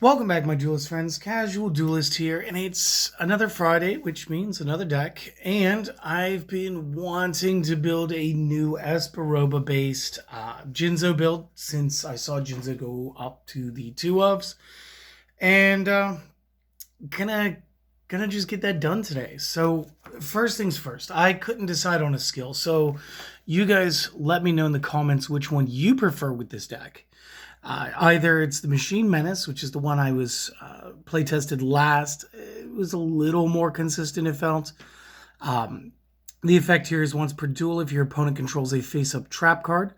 Welcome back, my duelist friends. Casual Duelist here, and it's another Friday, which means another deck. And I've been wanting to build a new Esperoba-based Jinzo build since I saw Jinzo go up to the 2-ofs, and gonna just get that done today. So first things first, I couldn't decide on a skill, so you guys let me know in the comments which one you prefer with this deck. Either it's the Machine Menace, which is the one I was play tested last. It was a little more consistent, it felt. The effect here is once per duel, if your opponent controls a face-up trap card,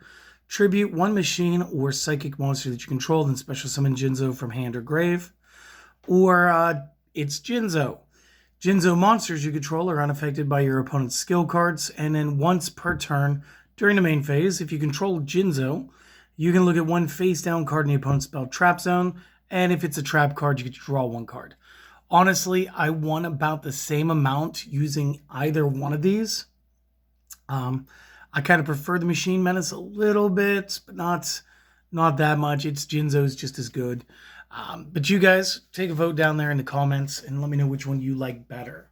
tribute one machine or psychic monster that you control, then special summon Jinzo from hand or grave. Or it's Jinzo. Jinzo monsters you control are unaffected by your opponent's skill cards, and then once per turn during the main phase, if you control Jinzo, you can look at one face-down card in the opponent's spell trap zone, and if it's a trap card, you get to draw one card. Honestly, I won about the same amount using either one of these. I kind of prefer the Machine Menace a little bit, but not that much. It's Jinzo's just as good. But you guys, take a vote down there in the comments and let me know which one you like better.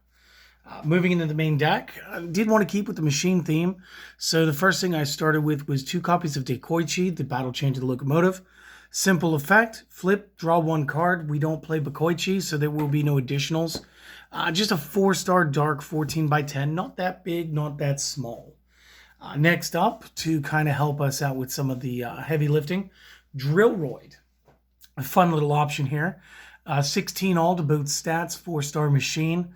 Moving into the main deck, I did want to keep with the machine theme, so the first thing I started with was 2 copies of Dekoichi, the Battle Chain to the Locomotive. Simple effect, flip, draw 1 card. We don't play Bakoichi, so there will be no additionals. Just a 4-star dark 14x10, not that big, not that small. Next up, to kind of help us out with some of the heavy lifting, Drillroid. A fun little option here. 16 all to both stats, 4-star machine.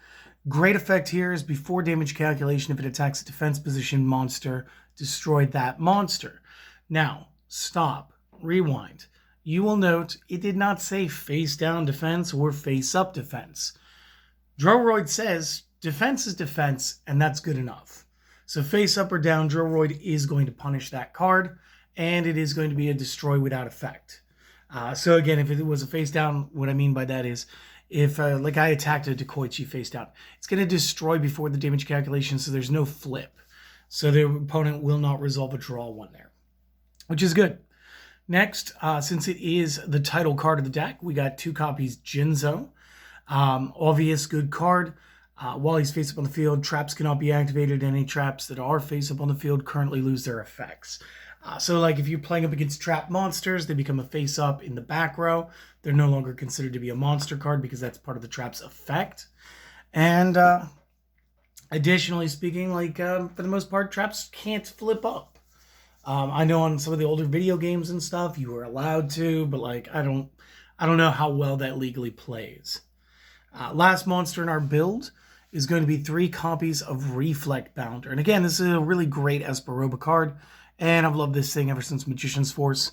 Great effect here is before damage calculation, if it attacks a defense position monster, destroy that monster. Now, stop, rewind. You will note it did not say face down defense or face up defense. Drillroid says defense is defense, and that's good enough. So face up or down, Drillroid is going to punish that card, and it is going to be a destroy without effect. So again, if it was a face down, what I mean by that is, if, like I attacked a Dekoichi face down, it's going to destroy before the damage calculation, so there's no flip. So the opponent will not resolve a draw 1 there, which is good. Next, since it is the title card of the deck, we got 2 copies Jinzo. Obvious good card. While he's face up on the field, traps cannot be activated. Any traps that are face up on the field currently lose their effects. So like if you're playing up against trap monsters, they become a face up in the back row. They're no longer considered to be a monster card because that's part of the trap's effect. And additionally speaking, like for the most part, traps can't flip up. I know on some of the older video games and stuff, you were allowed to, but like I don't know how well that legally plays. Last monster in our build is going to be 3 copies of Reflect Bounder. And again, this is a really great Esperoba card. And I've loved this thing ever since Magician's Force.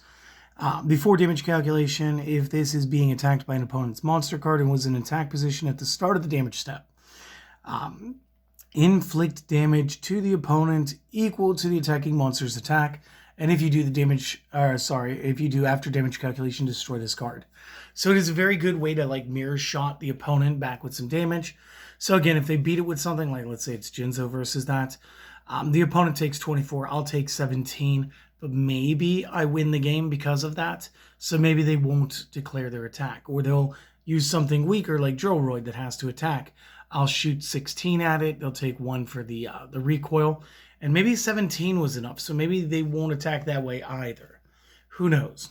Before damage calculation, if this is being attacked by an opponent's monster card and was in attack position at the start of the damage step, inflict damage to the opponent equal to the attacking monster's attack. And if you do the damage, if you do after damage calculation, destroy this card. So it is a very good way to like mirror shot the opponent back with some damage. So again, if they beat it with something like, let's say it's Jinzo versus that, the opponent takes 24, I'll take 17, but maybe I win the game because of that. So maybe they won't declare their attack, or they'll use something weaker like Drillroid that has to attack. I'll shoot 16 at it, they'll take 1 for the recoil, and maybe 17 was enough, so maybe they won't attack that way either. Who knows?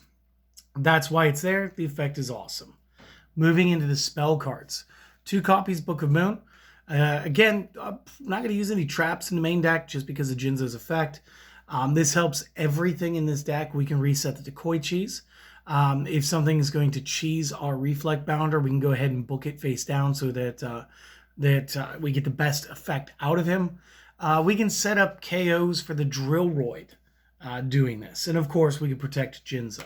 That's why it's there. The effect is awesome. Moving into the spell cards. 2 copies Book of Moon. Again, I'm not going to use any traps in the main deck just because of Jinzo's effect. This helps everything in this deck. We can reset the Dekoichis. If something is going to cheese our Reflect Bounder, we can go ahead and book it face down so that we get the best effect out of him. We can set up KOs for the Drillroid doing this. And of course, we can protect Jinzo.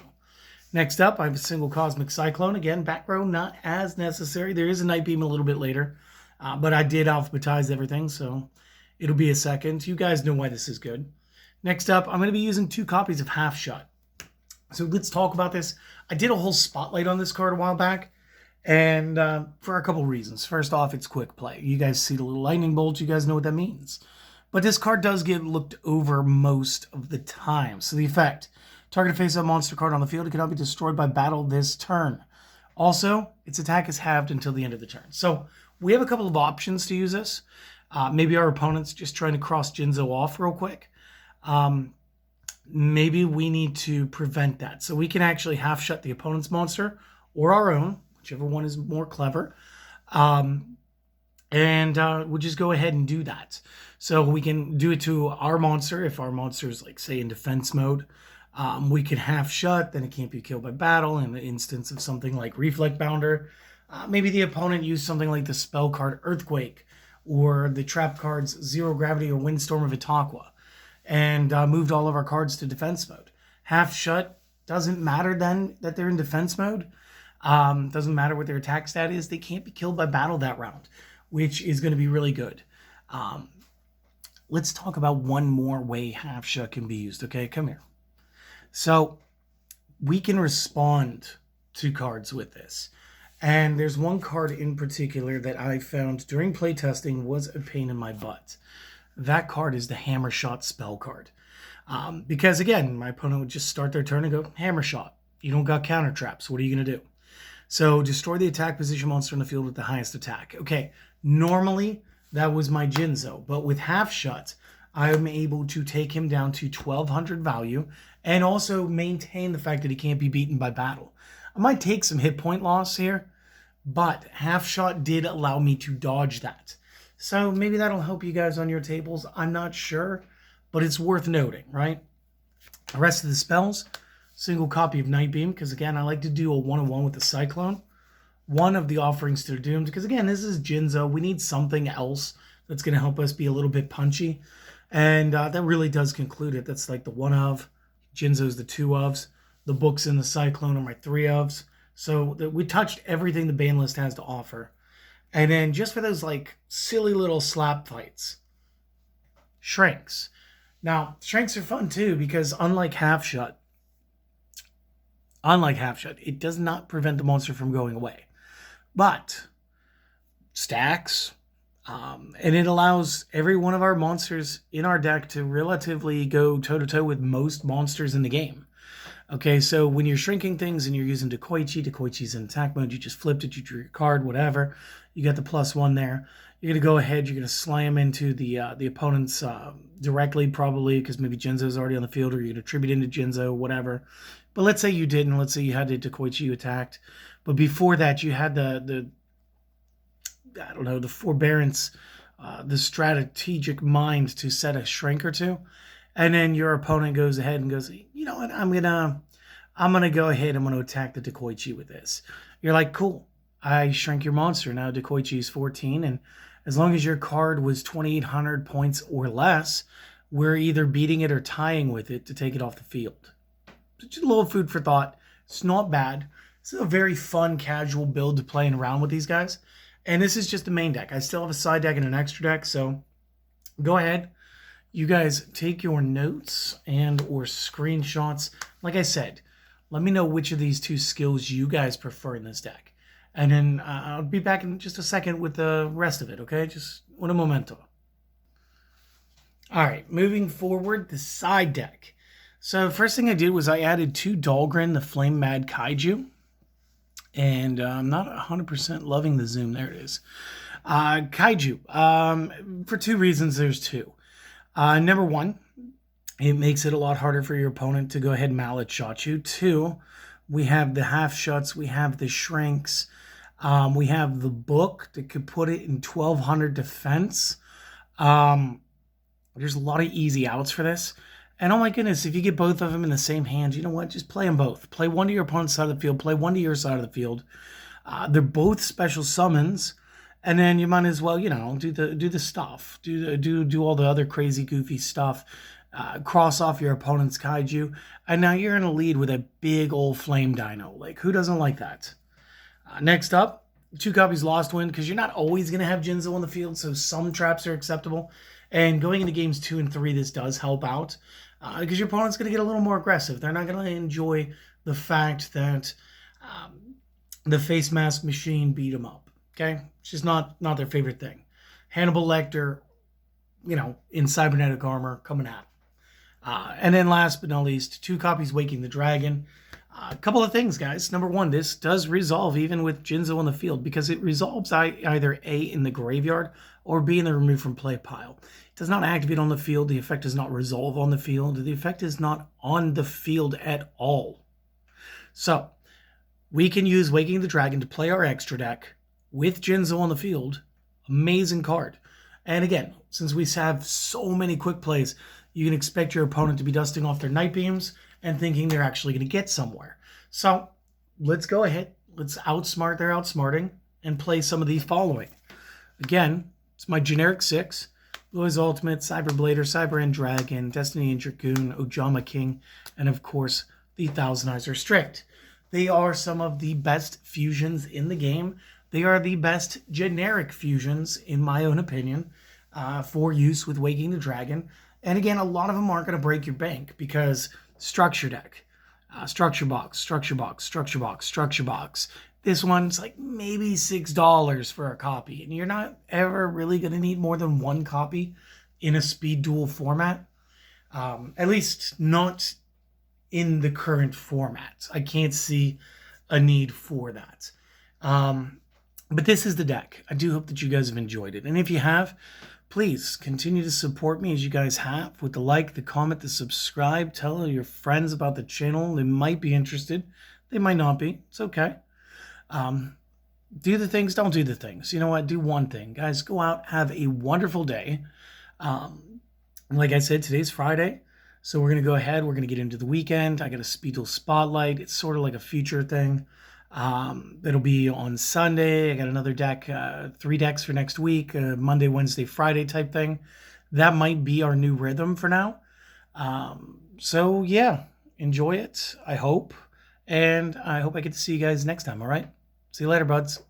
Next up, I have a single Cosmic Cyclone. Again, back row, not as necessary. There is a Night Beam a little bit later. But I did alphabetize everything, so it'll be a second. You guys know why this is good. Next up, I'm going to be using 2 copies of Half Shot. So let's talk about this. I did a whole spotlight on this card a while back, and for a couple reasons. First off, it's quick play. You guys see the little lightning bolts. You guys know what that means. But this card does get looked over most of the time. So the effect, target a face-up monster card on the field. It cannot be destroyed by battle this turn. Also, its attack is halved until the end of the turn. So we have a couple of options to use this. Maybe our opponent's just trying to cross Jinzo off real quick. Maybe we need to prevent that. So we can actually half shut the opponent's monster or our own, whichever one is more clever. We'll just go ahead and do that. So we can do it to our monster. If our monster is, like, say, in defense mode, we can half shut, then it can't be killed by battle. In the instance of something like Reflect Bounder, maybe the opponent used something like the spell card Earthquake or the trap cards Zero Gravity or Windstorm of Itaqua, and moved all of our cards to defense mode. Half shut doesn't matter then that they're in defense mode. Doesn't matter what their attack stat is. They can't be killed by battle that round, which is going to be really good. Let's talk about one more way half shut can be used. Okay, come here. So we can respond to cards with this. And there's one card in particular that I found during playtesting was a pain in my butt. That card is the Hammer Shot spell card. Because again, my opponent would just start their turn and go, Hammer Shot. You don't got counter traps. What are you going to do? So destroy the attack position monster on the field with the highest attack. Okay, normally that was my Jinzo, but with half shut, I'm able to take him down to 1200 value and also maintain the fact that he can't be beaten by battle. I might take some hit point loss here, but half shot did allow me to dodge that. So maybe that'll help you guys on your tables. I'm not sure, but it's worth noting, right? The rest of the spells, single copy of Night Beam, because again, I like to do a one-on-one with the Cyclone. One of the Offerings to the Doomed, because again, this is Jinzo. We need something else that's going to help us be a little bit punchy. And that really does conclude it. That's like the one of. Jinzo's the two ofs. The books in the Cyclone are my three ofs. So we touched everything the ban list has to offer. And then just for those like silly little slap fights, Shrinks. Now, Shrinks are fun too, because unlike half shut, it does not prevent the monster from going away. But stacks, and it allows every one of our monsters in our deck to relatively go toe-to-toe with most monsters in the game. Okay, so when you're shrinking things and you're using Dekoichi's in attack mode, you just flipped it, you drew your card, whatever. You got the +1 there. You're going to go ahead, you're going to slam into the opponent's directly, probably, because maybe Jinzo's already on the field, or you're going to tribute into Jinzo, whatever. But let's say you didn't. Let's say you had the Dekoichi you attacked. But before that, you had the forbearance, the strategic mind to set a shrink or two. And then your opponent goes ahead and goes, you know what, I'm gonna go ahead, I'm gonna attack the Dekoichi with this. You're like, cool, I shrink your monster. Now Dekoichi is 14, and as long as your card was 2,800 points or less, we're either beating it or tying with it to take it off the field. Just a little food for thought. It's not bad. This is a very fun, casual build to playing around with these guys. And this is just the main deck. I still have a side deck and an extra deck, so go ahead. You guys take your notes and or screenshots. Like I said, let me know which of these two skills you guys prefer in this deck. And then I'll be back in just a second with the rest of it, okay? Just un momento. All right, moving forward, the side deck. So first thing I did was I added 2 Dahlgren, the Flame Mad Kaiju. And I'm not 100% loving the zoom. There it is. Kaiju. For 2 reasons, there's 2. Number 1, it makes it a lot harder for your opponent to go ahead and mallet shot you. 2, we have the half shuts, we have the shrinks, we have the book that could put it in 1200 defense. There's a lot of easy outs for this. And oh my goodness, if you get both of them in the same hand, you know what? Just play them both. Play one to your opponent's side of the field, play one to your side of the field. They're both special summons. And then you might as well, you know, do the stuff, do all the other crazy, goofy stuff, cross off your opponent's kaiju, and now you're in a lead with a big old flame dino. Like, who doesn't like that? Next up, 2 copies Lost Wind, because you're not always going to have Jinzo on the field, so some traps are acceptable. And going into games 2 and 3, this does help out, because your opponent's going to get a little more aggressive. They're not going to enjoy the fact that the face mask machine beat them up. Okay, it's just not their favorite thing. Hannibal Lecter, you know, in cybernetic armor coming out. And then last but not least, 2 copies Waking the Dragon. A couple of things, guys. Number one, this does resolve even with Jinzo on the field because it resolves either A, in the graveyard, or B, in the remove from play pile. It does not activate on the field. The effect does not resolve on the field. The effect is not on the field at all. So, we can use Waking the Dragon to play our extra deck with Jinzo on the field. Amazing card. And again, since we have so many quick plays, you can expect your opponent to be dusting off their Night Beams and thinking they're actually going to get somewhere. So let's go ahead. Let's outsmart their outsmarting and play some of these following. Again, it's my generic 6. Blue Eyes Ultimate, Cyberblader, Cyber End Dragon, Destiny and Dragoon, Ojama King, and of course, the Thousand Eyes Restrict. They are some of the best fusions in the game. They are the best generic fusions, in my own opinion, for use with Waking the Dragon. And again, a lot of them aren't going to break your bank because structure deck, structure box, structure box, structure box, structure box. This one's like maybe $6 for a copy. And you're not ever really going to need more than one copy in a speed duel format. At least not in the current format. I can't see a need for that. But this is the deck. I do hope that you guys have enjoyed it. And if you have, please continue to support me as you guys have with the like, the comment, the subscribe. Tell your friends about the channel. They might be interested. They might not be. It's okay. Do the things. Don't do the things. You know what? Do one thing. Guys, go out. Have a wonderful day. Like I said, today's Friday. So we're going to go ahead. We're going to get into the weekend. I got a Speed Duel Spotlight. It's sort of like a future thing. That'll be on Sunday. I got another deck, 3 decks for next week, Monday, Wednesday, Friday type thing. That might be our new rhythm for now. So yeah, enjoy it, I hope. And I hope I get to see you guys next time, all right? See you later, buds.